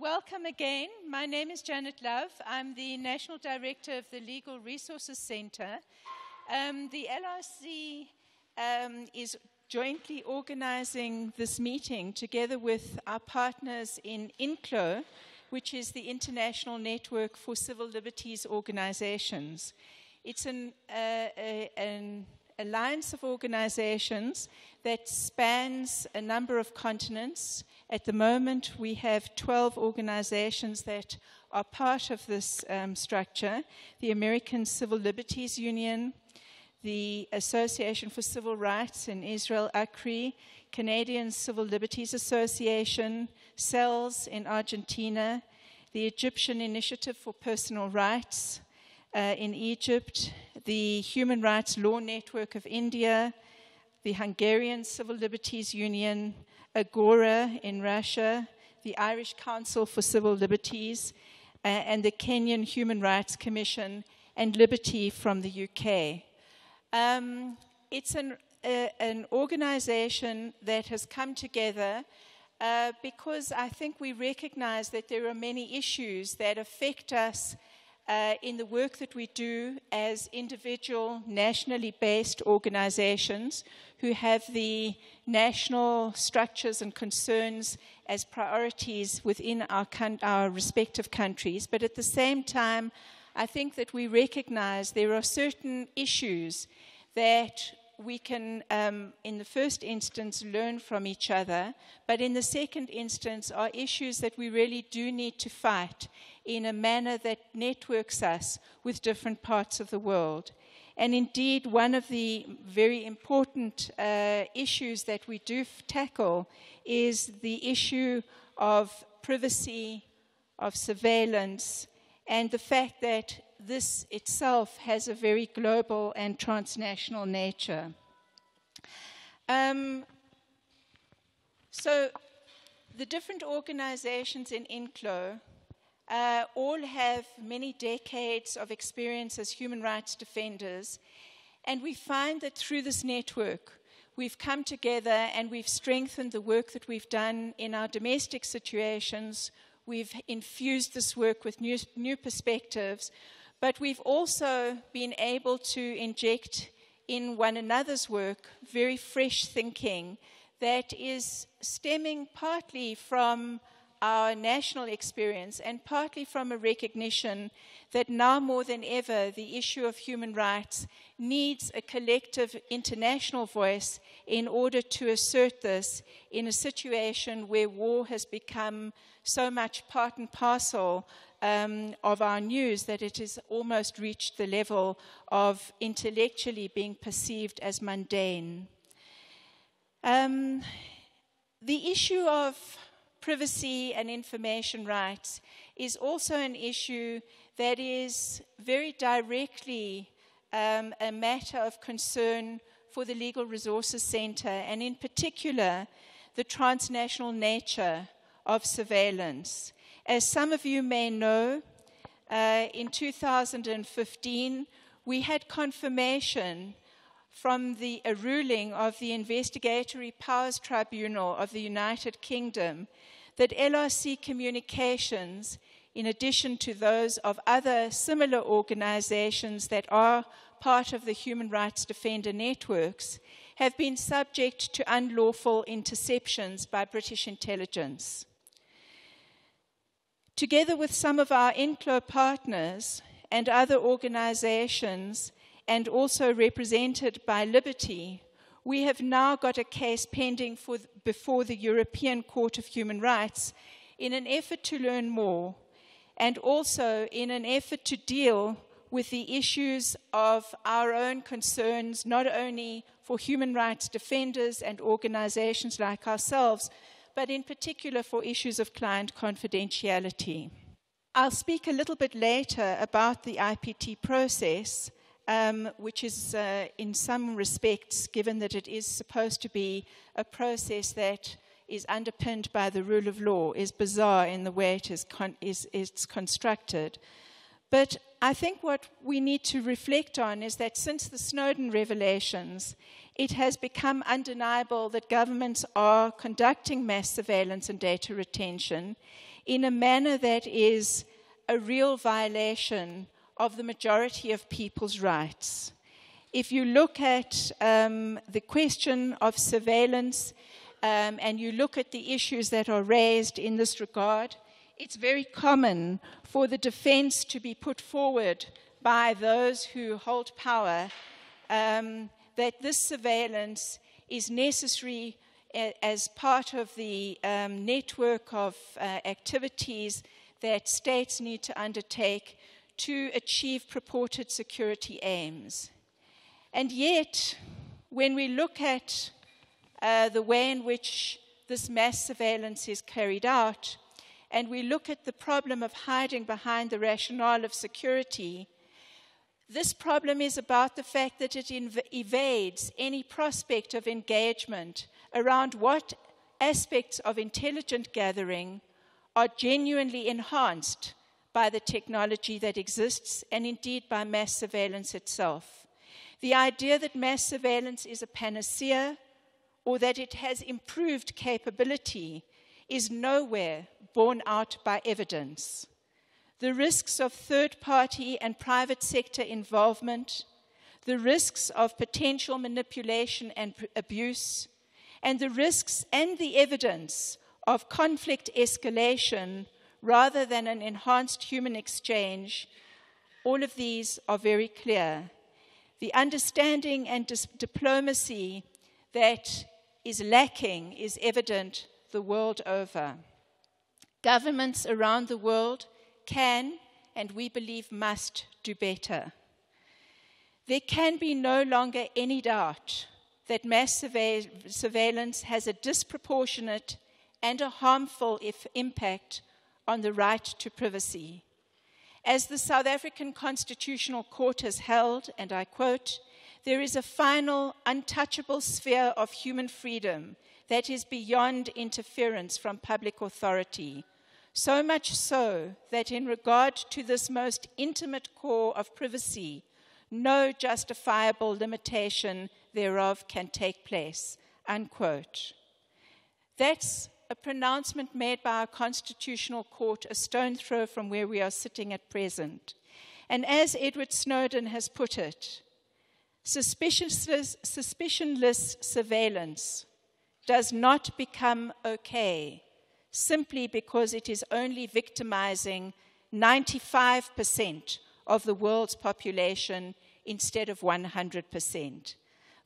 Welcome again. My name is Janet Love. I'm the National Director of the Legal Resources Center. The LRC is jointly organizing this meeting together with our partners in INCLO, which is the International Network for Civil Liberties Organizations. It's an alliance of organizations that spans a number of continents. At the moment, we have 12 organizations that are part of this structure: the American Civil Liberties Union, the Association for Civil Rights in Israel, ACRI, Canadian Civil Liberties Association, CELS in Argentina, the Egyptian Initiative for Personal Rights in Egypt, the Human Rights Law Network of India, the Hungarian Civil Liberties Union, Agora in Russia, the Irish Council for Civil Liberties, and the Kenyan Human Rights Commission, and Liberty from the UK. It's an organization that has come together because I think we recognize that there are many issues that affect us in the work that we do as individual, nationally based organizations who have the national structures and concerns as priorities within our respective countries. But at the same time, I think that we recognize there are certain issues that we can, in the first instance, learn from each other, but in the second instance are issues that we really do need to fight in a manner that networks us with different parts of the world. And indeed, one of the very important issues that we do tackle is the issue of privacy, of surveillance, and the fact that this itself has a very global and transnational nature. So the different organizations in INCLO all have many decades of experience as human rights defenders, and we find that through this network we've come together and we've strengthened the work that we've done in our domestic situations. We've infused this work with new perspectives, but we've also been able to inject in one another's work very fresh thinking that is stemming partly from our national experience and partly from a recognition that now more than ever the issue of human rights needs a collective international voice in order to assert this in a situation where war has become so much part and parcel of our news that it has almost reached the level of intellectually being perceived as mundane. The issue of privacy and information rights is also an issue that is very directly a matter of concern for the Legal Resources Center, and in particular, the transnational nature of surveillance. As some of you may know, in 2015, we had confirmation from a ruling of the Investigatory Powers Tribunal of the United Kingdom that LRC communications, in addition to those of other similar organizations that are part of the human rights defender networks, have been subject to unlawful interceptions by British intelligence. Together with some of our INCLO partners and other organizations, and also represented by Liberty, we have now got a case pending before the European Court of Human Rights in an effort to learn more, and also in an effort to deal with the issues of our own concerns, not only for human rights defenders and organizations like ourselves, but in particular for issues of client confidentiality. I'll speak a little bit later about the IPT process, which is in some respects, given that it is supposed to be a process that is underpinned by the rule of law, is bizarre in the way it's constructed. But I think what we need to reflect on is that since the Snowden revelations, it has become undeniable that governments are conducting mass surveillance and data retention in a manner that is a real violation of the majority of people's rights. If you look at the question of surveillance and you look at the issues that are raised in this regard, it's very common for the defense to be put forward by those who hold power that this surveillance is necessary as part of the network of activities that states need to undertake to achieve purported security aims. And yet, when we look at the way in which this mass surveillance is carried out, and we look at the problem of hiding behind the rationale of security, this problem is about the fact that it evades any prospect of engagement around what aspects of intelligence gathering are genuinely enhanced by the technology that exists, and indeed by mass surveillance itself. The idea that mass surveillance is a panacea or that it has improved capability is nowhere borne out by evidence. The risks of third-party and private sector involvement, the risks of potential manipulation and abuse, and the risks and the evidence of conflict escalation rather than an enhanced human exchange, all of these are very clear. The understanding and diplomacy that is lacking is evident the world over. Governments around the world can, and we believe must, do better. There can be no longer any doubt that mass surveillance has a disproportionate and a harmful impact on the right to privacy. As the South African Constitutional Court has held, and I quote, "There is a final, untouchable sphere of human freedom that is beyond interference from public authority, so much so that in regard to this most intimate core of privacy, no justifiable limitation thereof can take place," unquote. That's a pronouncement made by our Constitutional Court a stone throw from where we are sitting at present. And as Edward Snowden has put it, suspicionless surveillance does not become okay simply because it is only victimizing 95% of the world's population instead of 100%.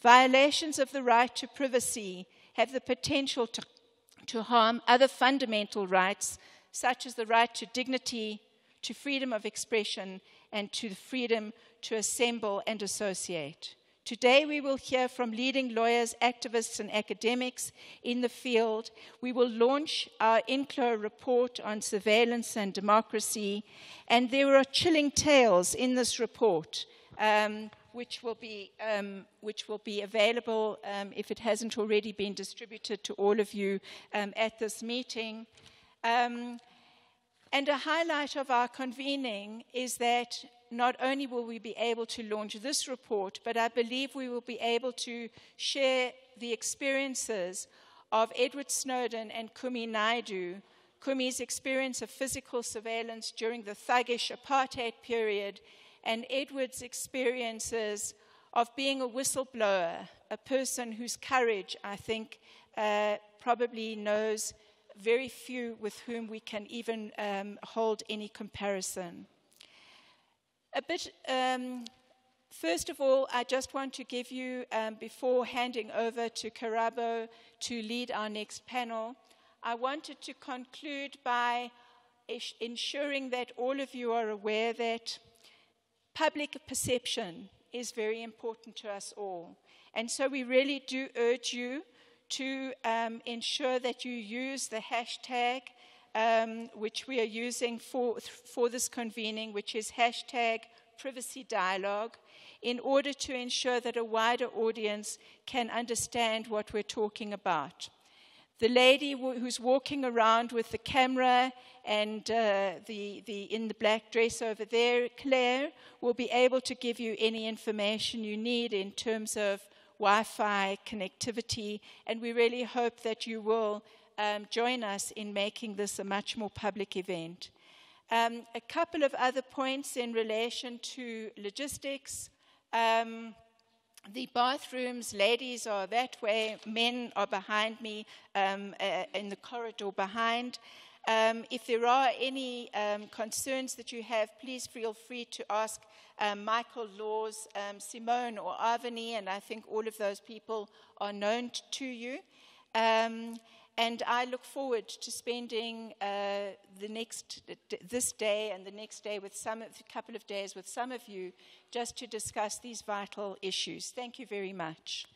Violations of the right to privacy have the potential to harm other fundamental rights, such as the right to dignity, to freedom of expression, and to the freedom to assemble and associate. Today we will hear from leading lawyers, activists, and academics in the field. We will launch our INCLO report on surveillance and democracy, and there are chilling tales in this report, which will be available if it hasn't already been distributed to all of you at this meeting. And a highlight of our convening is that not only will we be able to launch this report, but I believe we will be able to share the experiences of Edward Snowden and Kumi Naidoo, Kumi's experience of physical surveillance during the thuggish apartheid period, and Edward's experiences of being a whistleblower, a person whose courage, I think, probably knows very few with whom we can even hold any comparison. First of all, I just want to give you, before handing over to Karabo to lead our next panel, I wanted to conclude by ensuring that all of you are aware that public perception is very important to us all. And so we really do urge you to ensure that you use the hashtag which we are using for this convening, which is hashtag Privacy Dialogue, in order to ensure that a wider audience can understand what we're talking about. The lady who's walking around with the camera and in the black dress over there, Claire, will be able to give you any information you need in terms of Wi-Fi connectivity, and we really hope that you will join us in making this a much more public event. A couple of other points in relation to logistics. The bathrooms, ladies are that way, men are behind me in the corridor behind. If there are any concerns that you have, please feel free to ask Michael, Laws, Simone or Avani, and I think all of those people are known to you. And I look forward to spending this day and the next day with a couple of days with some of you just to discuss these vital issues. Thank you very much.